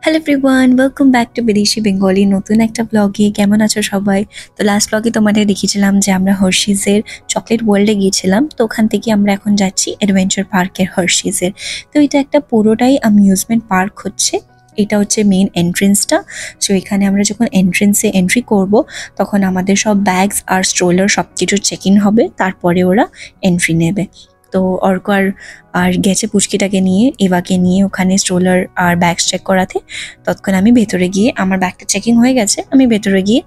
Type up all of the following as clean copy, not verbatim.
Hello everyone, welcome back to বিদেশি Bengali নতুন একটা ব্লগে। কেমন আছো সবাই? তো লাস্ট ব্লগে তোমাদের দেখিয়েছিলাম যে আমরা হার্শিজের চকলেট ওয়ার্ল্ডে গিয়েছিলাম। তো ওখান থেকে আমরা এখন যাচ্ছি অ্যাডভেঞ্চার পার্কের হার্শিজের। তো এটা একটা পুরোটাই অ্যামিউজমেন্ট পার্ক হচ্ছে। এটা হচ্ছে মেইন এন্ট্রেন্সটা। সো এখানে আমরা যখন এন্ট্রেন্সে এন্ট্রি করব তখন আমাদের সব ব্যাগস আর স্ট্রোলার সব কিছু চেক ইন হবে, তারপরে ওরা এন্ট্রি নেবে। তো অর্ক আর গেছে পুচকিটাকে নিয়ে, এভাকে নিয়ে ওখানে স্ট্রোলার আর ব্যাগস চেক করাতে। তৎক্ষণ আমি ভেতরে গিয়ে, আমার ব্যাগটা চেকিং হয়ে গেছে, আমি ভেতরে গিয়ে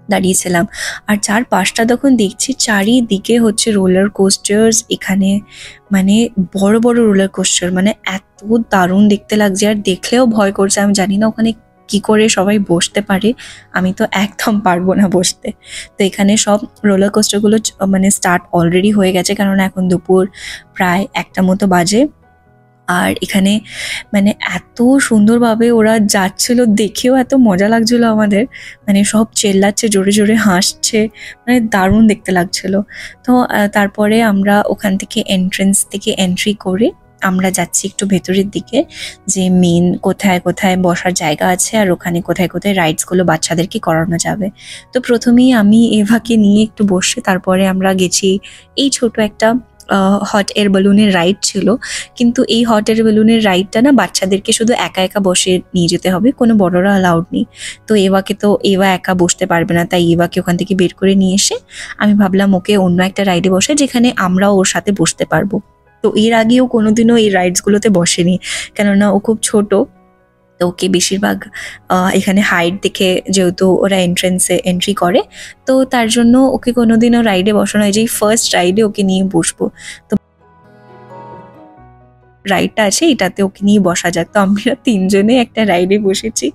দাঁড়িয়েছিলাম। আর চারপাশটা তখন দেখছি চারিদিকে হচ্ছে রোলার কোস্টার্স। এখানে মানে বড় বড় রোলার কোস্টার, মানে এত দারুণ দেখতে লাগছে। আর দেখলেও ভয় করছে, আমি জানি না ওখানে কি করে সবাই বসতে পারে। আমি তো একদম পারবো না বসতে। তো এখানে সব রোলার কোস্টারগুলো মানে স্টার্ট অলরেডি হয়ে গেছে, কারণ এখন দুপুর প্রায় 1টা মতো বাজে। আর এখানে মানে এত সুন্দরভাবে ওরা যাচ্ছিল, দেখেও এত মজা লাগছিল আমাদের। মানে সব চেল্লাচ্ছে, জোরে জোরে হাসছে, মানে দারুণ দেখতে লাগছিল। তো তারপরে আমরা ওখান থেকে এন্ট্রেন্স থেকে এন্ট্রি করে আমরা যাচ্ছি একটু ভেতরের দিকে, যে মেন কোথায় কোথায় বসার জায়গা আছে আর ওখানে কোথায় কোথায় রাইডসগুলো বাচ্চাদেরকে করানো যাবে। তো প্রথমেই আমি এভাকে নিয়ে একটু বসে, তারপরে আমরা গেছি এই ছোট একটা হট এয়ার বেলুনের রাইড ছিল। কিন্তু এই হট এয়ার বেলুনের রাইডটা না বাচ্চাদেরকে শুধু একা একা বসে নিয়ে যেতে হবে, কোনো বড়রা অ্যালাউড নেই। তো এভা একা বসতে পারবে না, তাই এভাকে ওখান থেকে বের করে নিয়ে এসে আমি ভাবলাম ওকে অন্য একটা রাইডে বসে, যেখানে আমরাও ওর সাথে বসতে পারবো। তো এর আগেও কোনোদিনও এই রাইডসগুলোতে বসেনি, কেননা ও খুব ছোট। তো ওকে বেশিরভাগ এখানে হাইট দেখে, যেহেতু ওরা এন্ট্রেন্সে এন্ট্রি করে, তো তার জন্য ওকে কোনোদিনও রাইডে বসানো হয়, যেই ফার্স্ট রাইডে ওকে নিয়ে বসবো। তো রাইডটা আছে, এটাতে ওকে নিয়ে বসা যাক। তো আমরা তিনজনে একটা রাইডে বসেছি।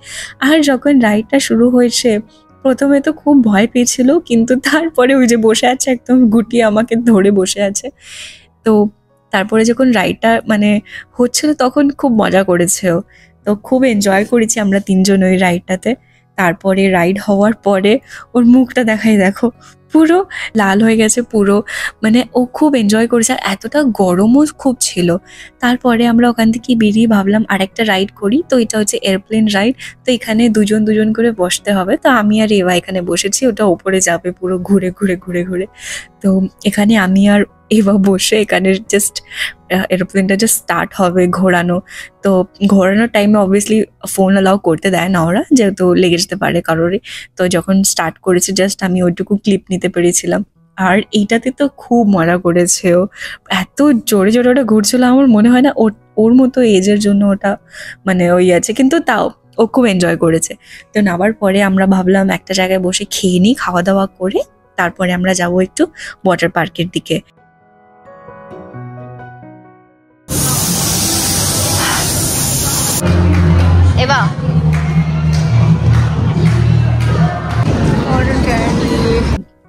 আর যখন রাইডটা শুরু হয়েছে, প্রথমে তো খুব ভয় পেয়েছিল, কিন্তু তারপরে ওই যে বসে আছে একদম গুটিয়ে আমাকে ধরে বসে আছে। তো তারপরে যখন রাইডটা মানে হচ্ছিল তখন খুব মজা করেছে ও। তো খুব এনজয় করেছি আমরা তিনজন ওই রাইডটাতে। তারপরে রাইড হওয়ার পরে ওর মুখটা দেখাই দেখো, পুরো লাল হয়ে গেছে পুরো। মানে ও খুব এনজয় করেছে, আর এতটা গরমও খুব ছিল। তারপরে আমরা ওখান থেকে বেরিয়ে ভাবলাম আরেকটা রাইড করি। তো এটা হচ্ছে এয়ারপ্লেন রাইড। তো এখানে দুজন দুজন করে বসতে হবে। তো আমি আর এভা এখানে বসেছি, ওটা ওপরে যাবে পুরো ঘুরে ঘুরে ঘুরে ঘুরে। তো এখানে আমি আর এভা বসে, এখানে জাস্ট এরোপ্লেনটা জাস্ট স্টার্ট হবে ঘোরানো। তো ঘোরানোর টাইমে অবভিয়াসলি ফোন অ্যালাউ করতে দেয় না ওরা, যেহেতু লেগে যেতে পারে কারোরই। তো যখন স্টার্ট করেছে জাস্ট আমি ওইটুকু ক্লিপ নিতে পেরেছিলাম। আর এইটাতে তো খুব মজা করেছে ও, এত জোরে জোরে ওটা ঘুরছিল। আমার মনে হয় না ওর ওর মতো এজের জন্য ওটা মানে ওই আছে, কিন্তু তাও ও খুব এনজয় করেছে। তো নামার পরে আমরা ভাবলাম একটা জায়গায় বসে খেয়ে নিই, খাওয়া দাওয়া করে তারপরে আমরা যাব একটু ওয়াটার পার্কের দিকে। এবার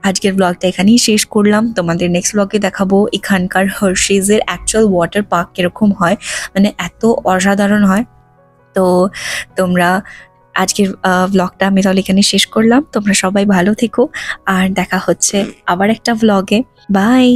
আজকের ব্লগটা এখানেই শেষ করলাম। তোমাদের নেক্সট ব্লগে দেখাবো এখানকার হার্শিজের অ্যাকচুয়াল ওয়াটার পার্ক কিরকম হয়, মানে এত অসাধারণ হয়। তো তোমরা আজকের ব্লগটা আমি তাহলে এখানে শেষ করলাম। তোমরা সবাই ভালো থেকো, আর দেখা হচ্ছে আবার একটা ব্লগে। বাই।